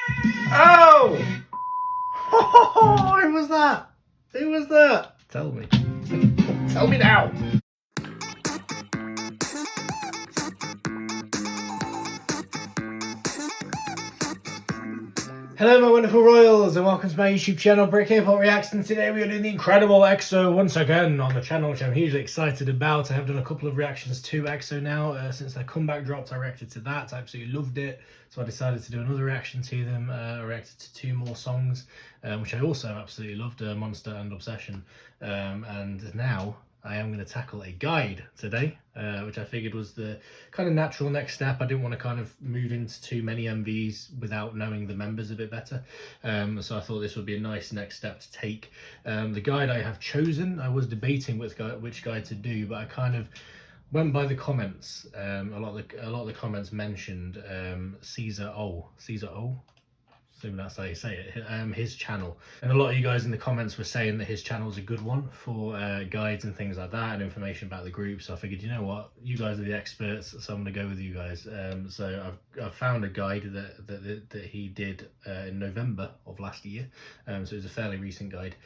Oh! Who was that? Who was that? Tell me. Tell me now. Hello my wonderful royals and welcome to my YouTube channel Brick K-Pop Reacts, and today we are doing the incredible EXO once again on the channel, which I'm hugely excited about. I have done a couple of reactions to EXO now. Since their comeback dropped, I reacted to that. I absolutely loved it, so I decided to do another reaction to them. I reacted to two more songs, which I also absolutely loved, Monster and Obsession. And now I am going to tackle a guide today, which I figured was the kind of natural next step. I didn't want to kind of move into too many MVs without knowing the members a bit better. So I thought this would be a nice next step to take. The guide I have chosen, I was debating which guide to do, but I kind of went by the comments. A lot of the comments mentioned Cesar Oh. Assuming that's how you say it, his channel. And a lot of you guys in the comments were saying that his channel is a good one for guides and things like that and information about the group. So I figured, you know what, you guys are the experts, so I'm going to go with you guys. So I've found a guide that he did in November of last year. So it's a fairly recent guide.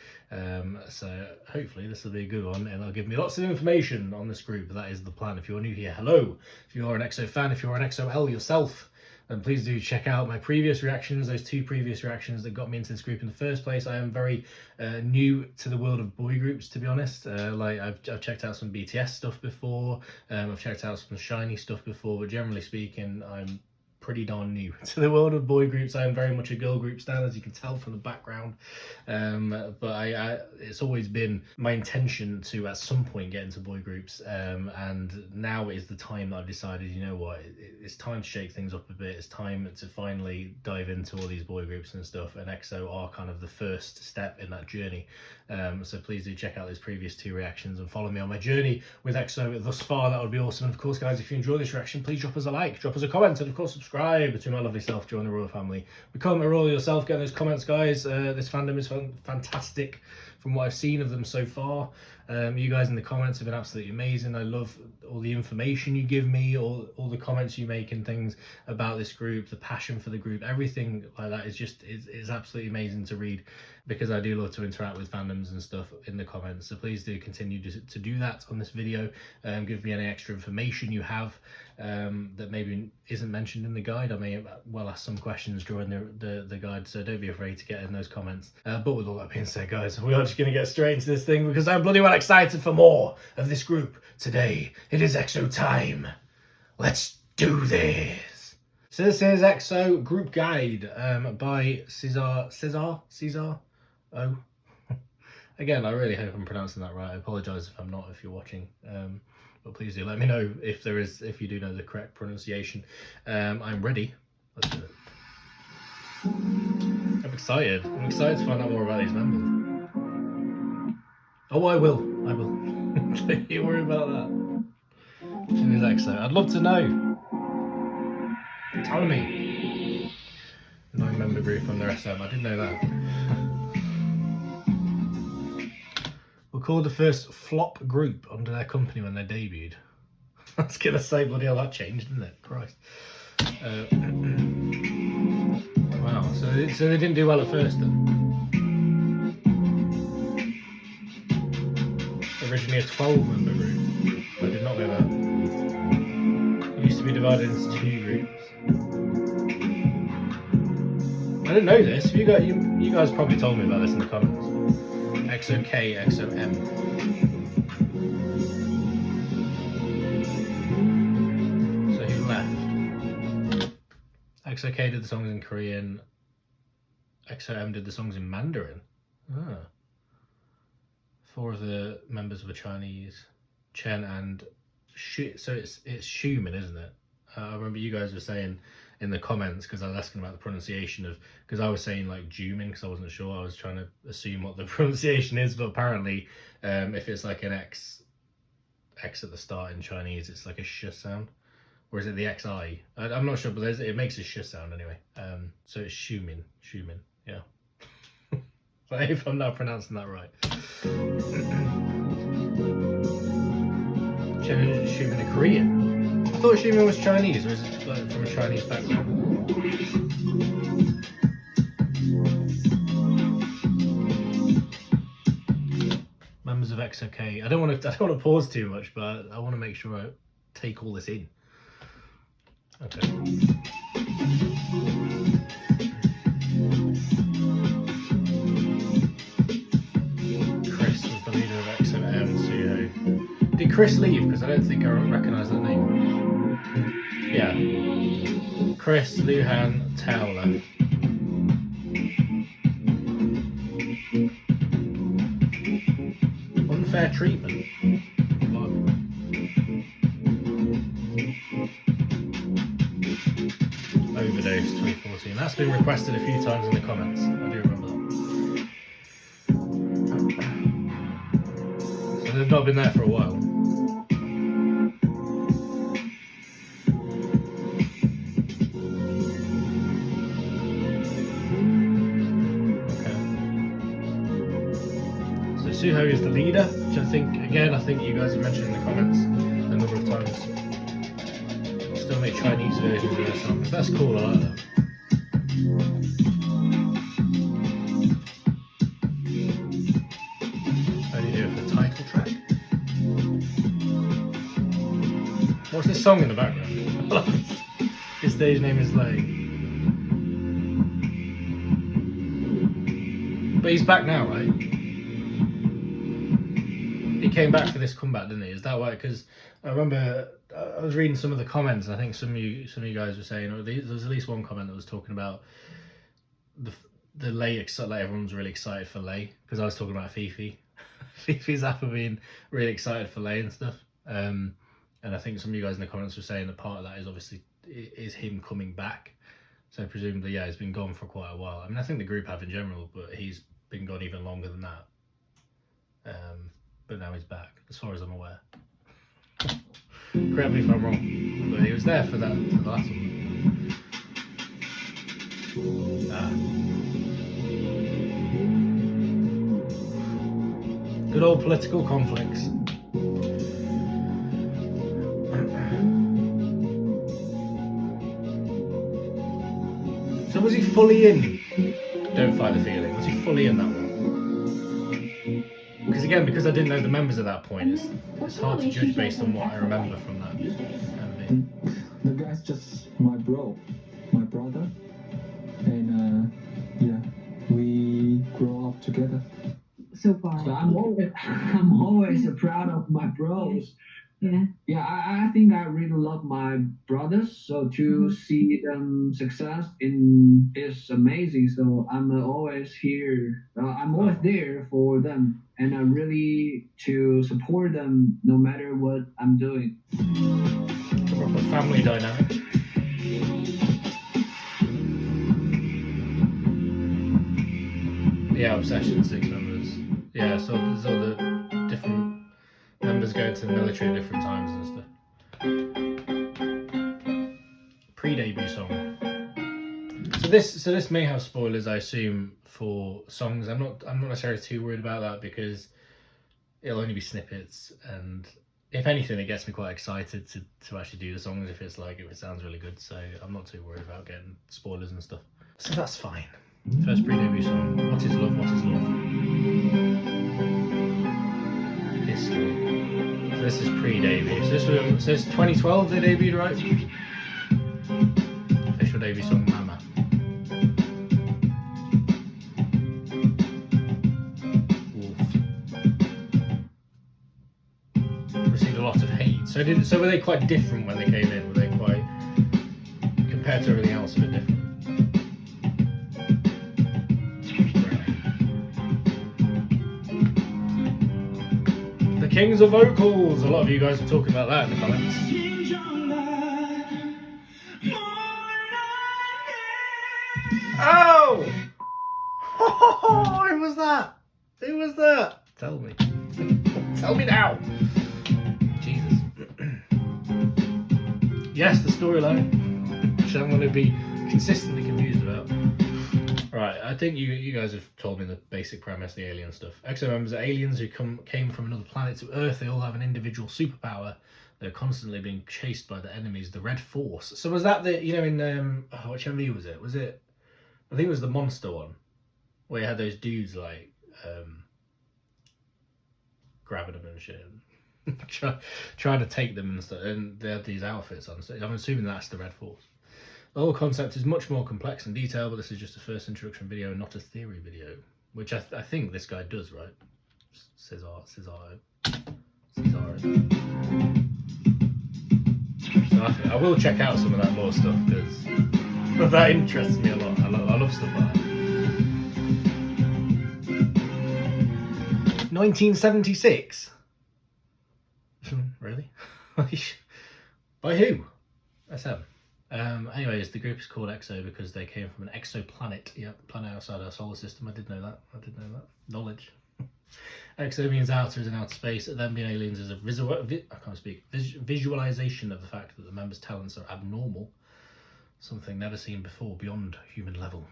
So hopefully this will be a good one and it'll give me lots of information on this group. That is the plan. If you're new here, hello. If you are an EXO fan, if you're an EXO-L yourself, and please do check out my previous reactions, those two previous reactions that got me into this group in the first place. I am very new to the world of boy groups, to be honest. Like I've checked out some BTS stuff before, I've checked out some SHINee stuff before, but generally speaking, I'm pretty darn new to the world of boy groups. I am very much a girl group stan, as you can tell from the background. But it's always been my intention to at some point get into boy groups, and now is the time that I've decided, you know what, it's time to shake things up a bit. It's time to finally dive into all these boy groups and stuff, and EXO are kind of the first step in that journey. So please do check out those previous two reactions and follow me on my journey with EXO thus far. That would be awesome. And of course, guys, if you enjoy this reaction, please drop us a like, drop us a comment, and of course subscribe to my lovely self. Join the royal family. Become a royal yourself. Get those comments, guys. This fandom is fantastic from what I've seen of them so far. You guys in the comments have been absolutely amazing. I love all the information you give me, all the comments you make and things about this group, the passion for the group, everything like that is just is absolutely amazing to read, because I do love to interact with fandoms and stuff in the comments. So please do continue to do that on this video. Give me any extra information you have that maybe isn't mentioned in the guide. I may well ask some questions during the guide, so don't be afraid to get in those comments. But with all that being said, guys, we are just going to get straight into this thing, because I'm bloody well excited for more of this group today. It is EXO time. Let's do this. So this is EXO group guide by Cesar Oh. Again, I really hope I'm pronouncing that right. I apologise if I'm not, if you're watching. But please do let me know if you do know the correct pronunciation. I'm ready. Let's do it. I'm excited. I'm excited to find out more about these members. Oh, I will. Don't you worry about that. Who is EXO? I'd love to know. Tell me. 9-member group on the SM. I didn't know that. We're called the first flop group under their company when they debuted. I was gonna say, bloody hell, that changed, didn't it? Christ. Wow. So they didn't do well at first then. Originally a 12-member group. I did not know that. It used to be divided into 2 groups. I didn't know this. You guys probably told me about this in the comments. EXO-K, EXO-M. So who left? EXO-K did the songs in Korean. EXO-M did the songs in Mandarin. Ah. 4 of the members were Chinese. Chen and Shu. So it's Xiumin, isn't it? I remember you guys were saying in the comments, because I was asking about the pronunciation of, because I was saying like Jumin because I wasn't sure. I was trying to assume what the pronunciation is, but apparently if it's like an X at the start in Chinese, it's like a sh sound, or is it the XI? I'm not sure, but it makes a sh sound anyway. So it's Xiumin, yeah. But if I'm not pronouncing that right. Xiumin a Korean? I thought Xiumin was Chinese, or is it like from a Chinese background? EXO. I don't want to pause too much, but I want to make sure I take all this in. Okay. Chris was the leader of EXO and Suho. Did Chris leave? Because I don't think I recognise that name. Yeah. Chris, Luhan, Tao left. Unfair treatment. Overdose 2014. That's been requested a few times in the comments. I do remember that. So they've not been there for a while. Suho is the leader, which I think you guys have mentioned in the comments a number of times. Still make Chinese versions of their songs. That's cool, I like that. Only do it for the title track. What's this song in the background? His stage name is Lei. But he's back now, right? He came back for this comeback, didn't he? Is that why? Because I remember I was reading some of the comments. And I think some of you guys were saying, or there was at least one comment that was talking about the Lei. Like everyone's really excited for Lei, because I was talking about Fifi. Fifi's Zappa being really excited for Lei and stuff. And I think some of you guys in the comments were saying that part of that is obviously is him coming back. So presumably, yeah, he's been gone for quite a while. I mean, I think the group have in general, but he's been gone even longer than that. But now he's back, as far as I'm aware. Correct me if I'm wrong, but he was there for the last one. Good old political conflicts. So was he fully in Don't Fight the Feeling? Was he fully in that one? Because I didn't know the members at that point, it's hard to judge based on what I remember from that MV. The guy's just my brother, and yeah, we grow up together. So far, so I'm always proud of my bros. Yeah. I think I really love my brothers. So to see them success is amazing. So I'm always here. I'm always there for them, and I really to support them no matter what I'm doing. Proper family dynamic. Yeah, Obsession, 6 members. Yeah, so there's all the different members going to the military at different times and stuff. Pre-debut song. So this may have spoilers, I assume, for songs. I'm not necessarily too worried about that, because it'll only be snippets, and if anything, it gets me quite excited to actually do the songs if it sounds really good. So I'm not too worried about getting spoilers and stuff. So that's fine. First pre-debut song. What is love? What is love? History. So this is pre-debut. So this is 2012 they debuted, right? Official debut song, Mama. Wolf. Received a lot of hate. So were they quite different when they came in? Were they quite, compared to everything else, a bit different? Kings of vocals. A lot of you guys were talking about that in the comments. Oh! Who was that? Who was that? Tell me. Tell me now. Jesus. Yes, the storyline, which I'm going to be consistently confused about. Right, I think you guys have told me the basic premise, the alien stuff. EXO members are aliens who came from another planet to Earth. They all have an individual superpower. They're constantly being chased by the enemies, the Red Force. So was that the, in, which MV was it? Was it, I think it was the monster one, where you had those dudes like, grabbing them and shit. Trying to take them and stuff, and they have these outfits on. So I'm assuming that's the Red Force. The whole concept is much more complex and detailed, but this is just a first introduction video, not a theory video, which I think this guy does, right? Cesar Oh. So I will check out some of that more stuff because that interests me a lot. I love stuff like that. 1976. Really? By who? SM. Anyways, the group is called EXO because they came from an exoplanet. Yeah, planet outside our solar system. I did know that. Knowledge. EXO means outer as in outer space. Them being aliens is a visualization of the fact that the members' talents are abnormal. Something never seen before beyond human level.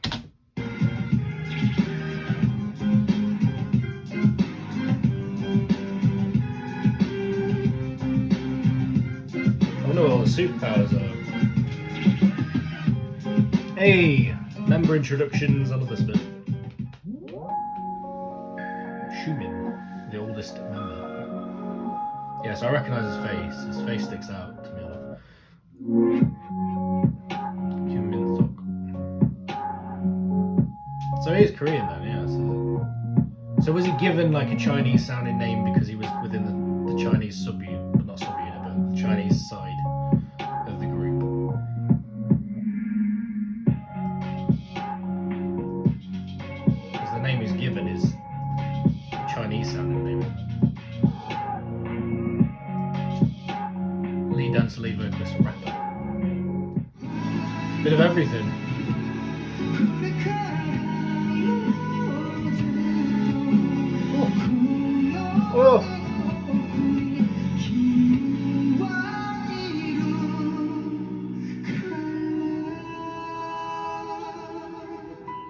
I wonder what all the superpowers are. Hey, member introductions. I love this bit. Shumin, the oldest member. Yeah, so I recognise his face. His face sticks out to me a lot. Kim Min-sok. So he is Korean then, yeah. So was he given like a Chinese sounding name because he was within the Chinese subunit, but not subunit, but the Chinese side of the group? Because the name he's given is a Chinese sounding name. Lead dancer, lead vocalist, rapper. Bit of everything. Oh.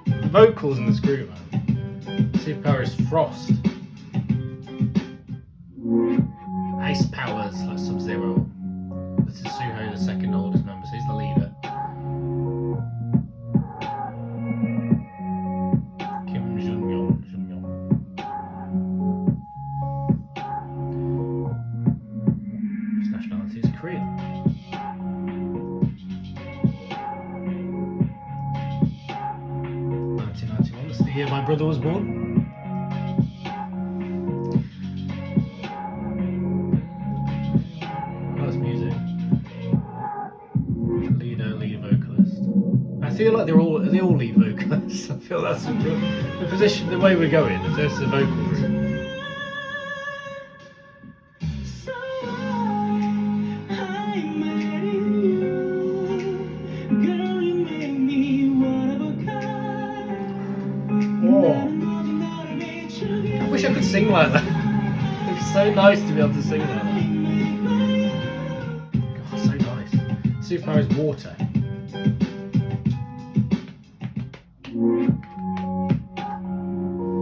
The vocals in this group, man. Superpower is Frost. Ice powers like Sub-Zero. This is Suho, the second oldest member, so he's the leader. Kim Jun-myung. His nationality is Korean. 1991, that's the year my brother was born. Music. Lead vocalist. I feel like they all lead vocalists. I feel that's the position, the way we're going. If there's the vocal group. Oh. I wish I could sing like that. It's so nice to be able to sing like that. Superpower is water.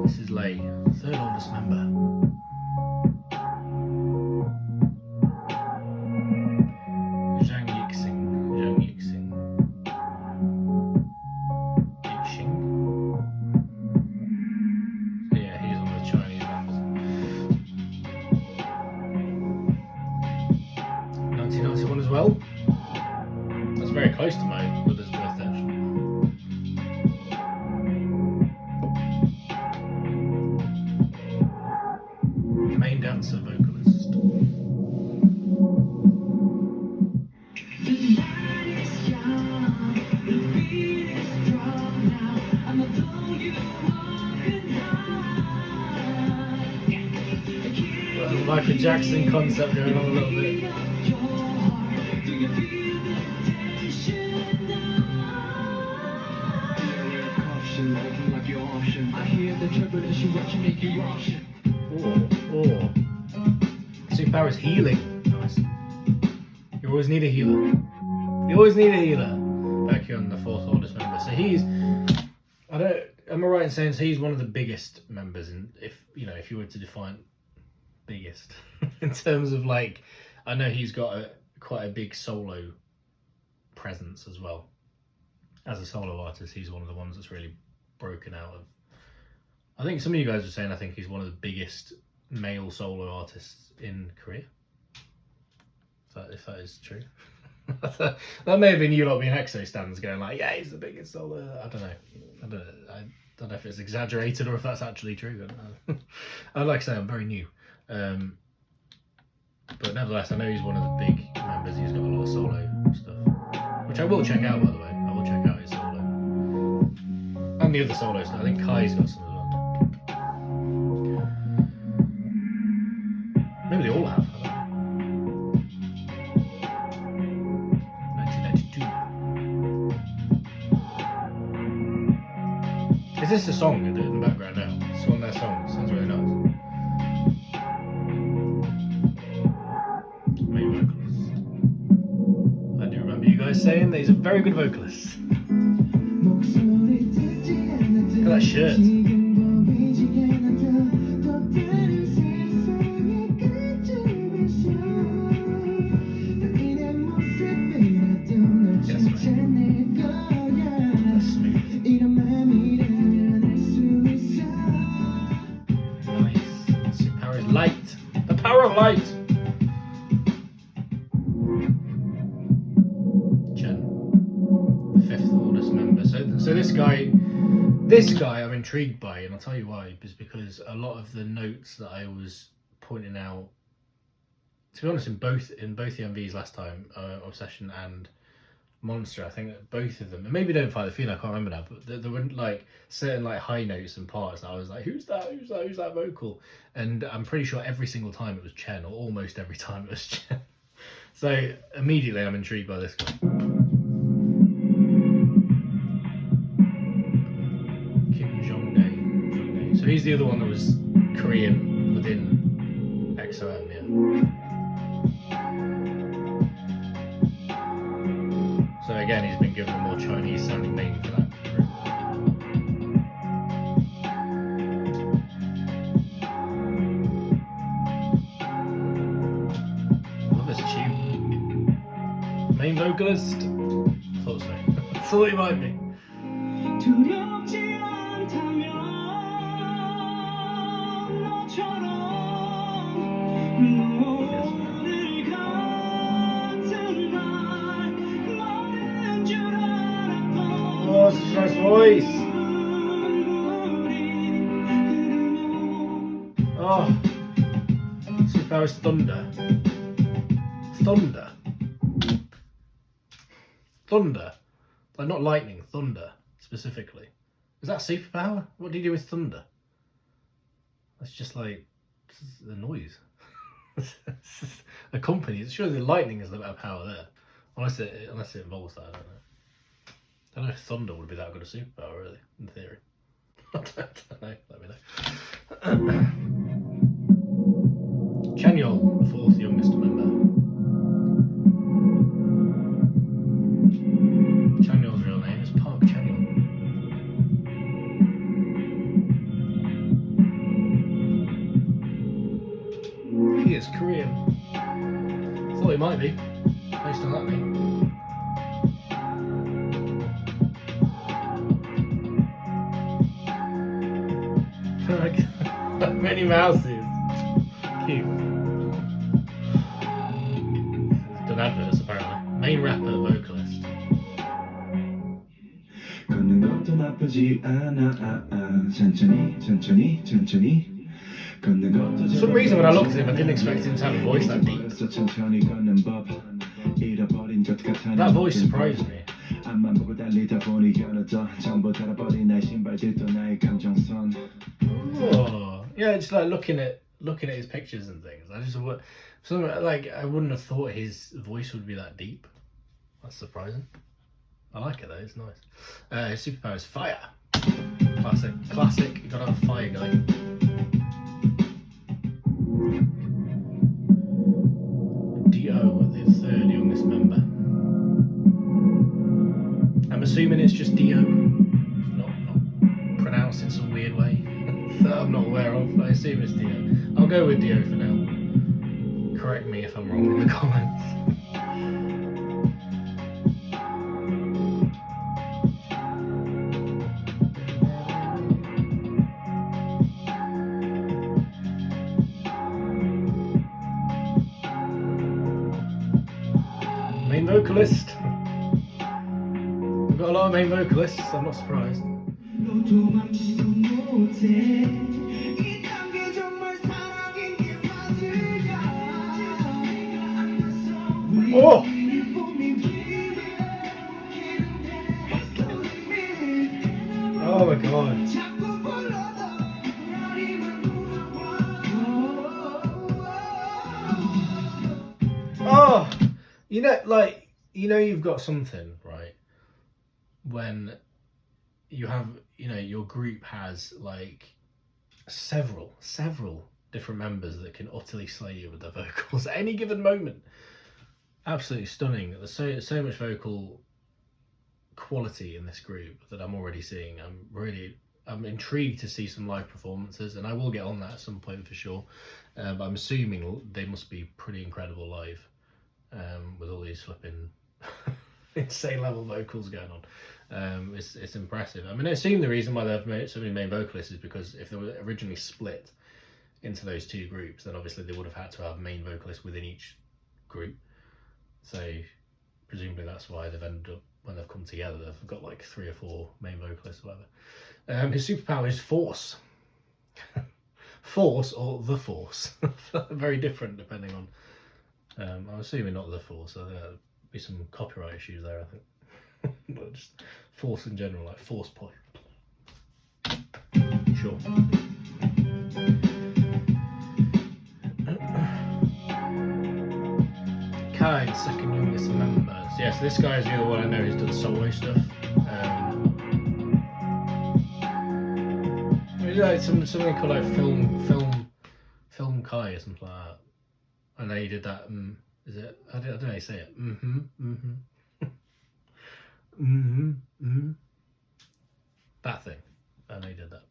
This is Lei, third oldest member. Zhang Yixing. So yeah, he's one of the Chinese members. 1991 as well. That's very close to my brother's birthday, actually. Main dancer, vocalist. Well, Michael Jackson concept going on a little bit. Oh. Superpower is healing. Nice. You always need a healer. Back here on the fourth oldest member. So am I right in saying he's one of the biggest members? And if you were to define biggest in terms of like, I know he's got quite a big solo presence as well. As a solo artist, he's one of the ones that's really broken out of. I think some of you guys are saying I think he's one of the biggest male solo artists in Korea. If that is true. That may have been you lot being EXO stands going like, yeah, he's the biggest solo. I don't know if it's exaggerated or if that's actually true. Like I say, I'm very new. But nevertheless, I know he's one of the big members. He's got a lot of solo stuff, which I will check out, by the way. I will check out his solo. And the other solo stuff. I think Kai's got some as well. Maybe they all have. I don't know. 1992. Is this a song in the background now? It's one of their songs. Sounds really nice. Main vocalist. I do remember you guys saying that he's a very good vocalist. Look at that shirt. Yes, man. That's smooth. Nice. Superpower is light. The power of light. Chen, the 5th oldest member. So this guy I'm intrigued by, and I'll tell you why. Is because a lot of the notes that I was pointing out, to be honest, in both the MVs last time, Obsession and Monster, I think that both of them, and maybe Don't Fight the Feeling, I can't remember now, but there were like certain like high notes and parts that I was like, who's that vocal? And I'm pretty sure every single time it was Chen, or almost every time it was Chen. So immediately I'm intrigued by this guy. Kim Jong-dae. So he's the other one that was Korean within EXO, yeah. So again, he's been given a more Chinese sounding name for that group. Love this tune. Main vocalist? I thought so. I thought he might be. Oh, such a nice voice. Oh, superpower is thunder. Thunder. Like not lightning, thunder specifically. Is that superpower? What do you do with thunder? That's just like the noise. Accompanies. Surely the lightning is the better power there. Unless it involves that, I don't know. I don't know if thunder would be that good a superpower, really, in theory. I don't know, let me know. Chanyeol, the 4th youngest member. Chanyeol's real name is Park Chanyeol. He is Korean. Thought he might be, based on that name. Many mouses. Cute. It's done adverts apparently. Main rapper, vocalist. For some reason when I looked at him I didn't expect him to have a voice that deep. That voice surprised me. Oh, yeah, just like looking at his pictures and things. I wouldn't have thought his voice would be that deep. That's surprising. I like it though, it's nice. His superpower is fire. Classic. You gotta have a fire guy. Dio, the 3rd youngest member. I'm assuming it's just Dio. Not pronounced in some weird way that I'm not aware of. I assume it's Dio. I'll go with Dio for now. Correct me if I'm wrong in the comments. main vocalist. We've got a lot of main vocalists, I'm not surprised. Oh! Oh my god. Oh! You know, like, you know you've got something, right? When you have, you know, your group has like several different members that can utterly slay you with their vocals at any given moment. Absolutely stunning. There's so much vocal quality in this group that I'm already seeing. I'm intrigued to see some live performances, and I will get on that at some point for sure. But I'm assuming they must be pretty incredible live, with all these flipping insane level vocals going on. It's impressive. I mean, I assume the reason why they've made so many main vocalists is because if they were originally split into those two groups, then obviously they would have had to have main vocalists within each group. So presumably that's why they've ended up, when they've come together, they've got like 3 or 4 main vocalists or whatever. His superpower is force. Force or the force. Very different depending on, I'm assuming not the force, so there'll be some copyright issues there, I think. But just force in general, like force point. Sure. Kai, second youngest members. Yes, this guy is the other one I know who's done solo stuff. Maybe like something called like film Kai or something like that. I know he did that. Is it? I don't know how you say it. That thing. I know he did that.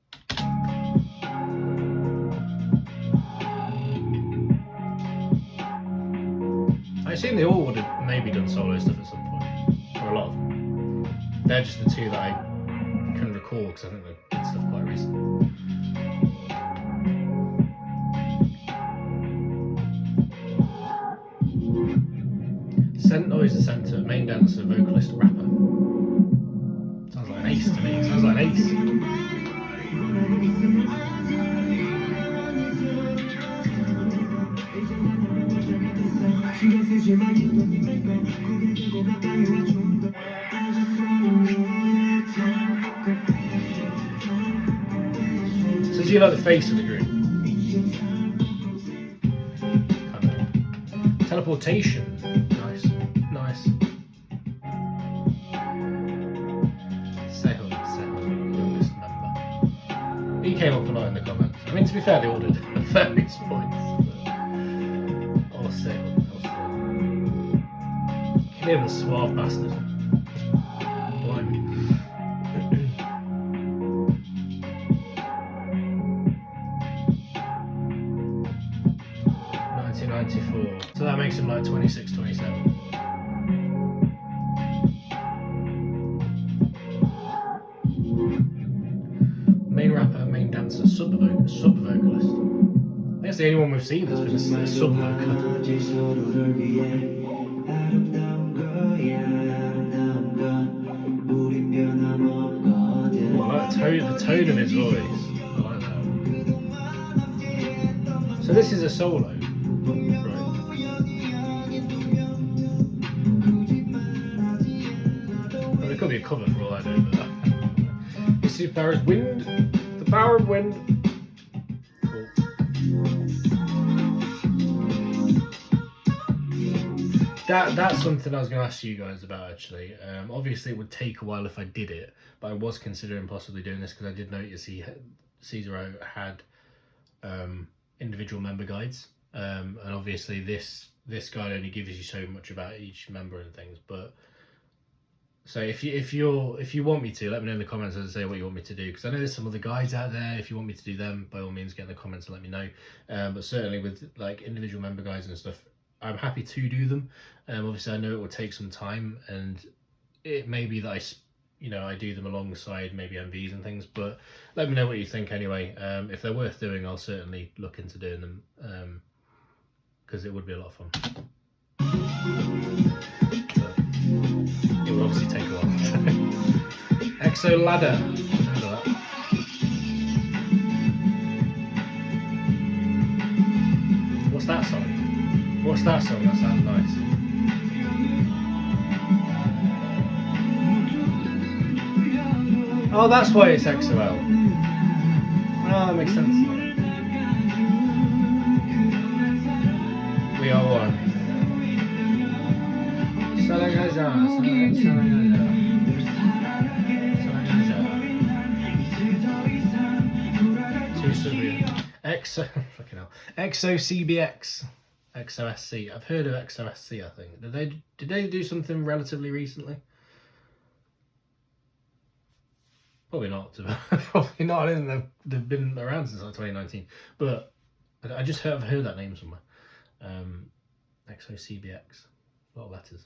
I assume they all would have maybe done solo stuff at some point, or a lot of them. They're just the 2 that I couldn't recall because I think they did stuff quite recently. Oh, he's a centre, main dancer, vocalist, rapper. Sounds like an ace to me. Sounds like an ace. So is he like the face of the group? Kind of. Teleportation. Nice. Sehun, youngest member. He came up a lot in the comments. I mean, to be fair, they all did at various points. Or Sehun. Can hear the suave bastard. Blimey. 1994. So that makes him like 26, 27. Main rapper, main dancer, sub vocalist. I think it's the only one we've seen that's been a sub vocalist. Oh, I like the tone of his voice. I like that. So this is a solo, right? Well, it could be a cover for all I know, but his superpower is wind. The power of wind. Cool. That's something I was going to ask you guys about actually. Obviously it would take a while if I did it, but I was considering possibly doing this because I did notice Cesar Oh had individual member guides, and obviously this guide only gives you so much about each member and things. But so if you want me to, let me know in the comments and say what you want me to do, because I know there's some other guides out there. If you want me to do them, by all means get in the comments and let me know. But certainly with like individual member guides and stuff, I'm happy to do them. Obviously I know it will take some time, and it may be that I do them alongside maybe MVs and things, but let me know what you think anyway. If they're worth doing, I'll certainly look into doing them, because it would be a lot of fun. So, It will obviously take a while. EXO Ladder. What's that song? What's that song? That sounds nice. Oh, that's why it's EXO Oh, that makes sense. We are one. EXO, fucking hell. EXO CBX. EXO SC. I've heard of EXO SC, I think. Did they do something relatively recently? Probably not. Probably not. I don't think they've been around since like 2019. But I just have heard that name somewhere. EXO CBX. A lot of letters.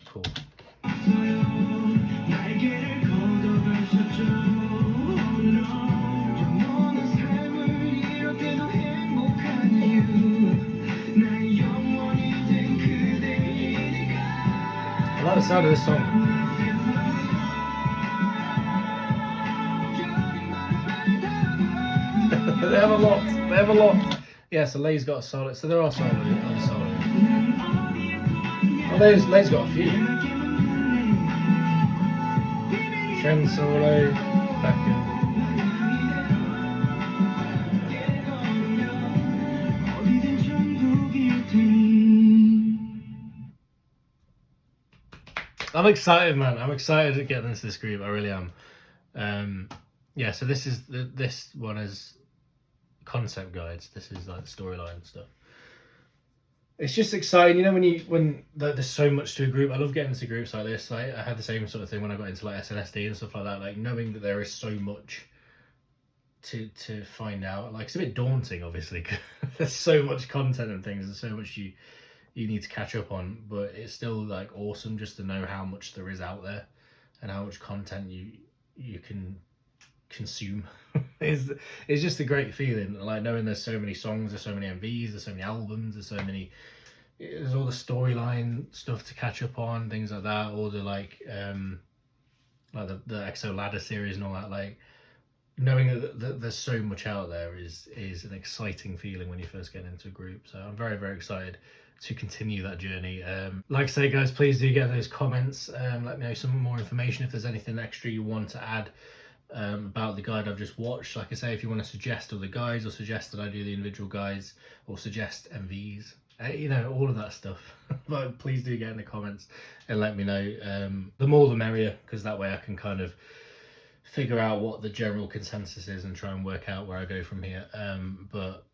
Cool. I like the sound of this song. They have a lot. They have a lot. Yeah, so Lay's got a solo. So there are other solos. Oh, Lay's got a few. Shen solo, Beckett. I'm excited, man. I'm excited to get into this group. I really am. Yeah, so this one is concept guides. This is like storyline and stuff. It's just exciting, you know, when there's so much to a group. I love getting into groups like this. Like, I had the same sort of thing when I got into like SNSD and stuff like that. Like, knowing that there is so much to find out. Like, it's a bit daunting, obviously. There's so much content and things, and so much you need to catch up on. But it's still like awesome just to know how much there is out there and how much content you can consume. It's just a great feeling, like knowing there's so many songs, there's so many MVs, there's so many albums, there's all the storyline stuff to catch up on, things like that, all the like the EXO Ladder series and all that. Like, knowing that there's so much out there is an exciting feeling when you first get into a group. So I'm very, very excited to continue that journey. Like I say, guys, please do get those comments. Let me know some more information if there's anything extra you want to add about the guide I've just watched. Like I say, if you want to suggest other guides, or suggest that I do the individual guides, or suggest MVs, you know, all of that stuff. But please do get in the comments and let me know. The more the merrier, because that way I can kind of figure out what the general consensus is and try and work out where I go from here. But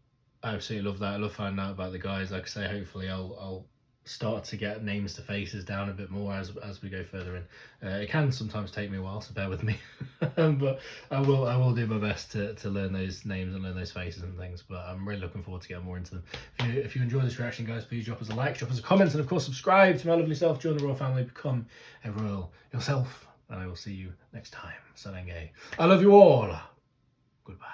I absolutely love that. I love finding out about the guys. Like I say, hopefully I'll start to get names to faces down a bit more as we go further in. It can sometimes take me a while, so bear with me. But I will do my best to learn those names and learn those faces and things. But I'm really looking forward to getting more into them. If you enjoy this reaction, guys, please drop us a like, drop us a comment, and of course subscribe to my lovely self. Join the royal family, become a royal yourself, and I will see you next time. Sanenge. I love you all. Goodbye.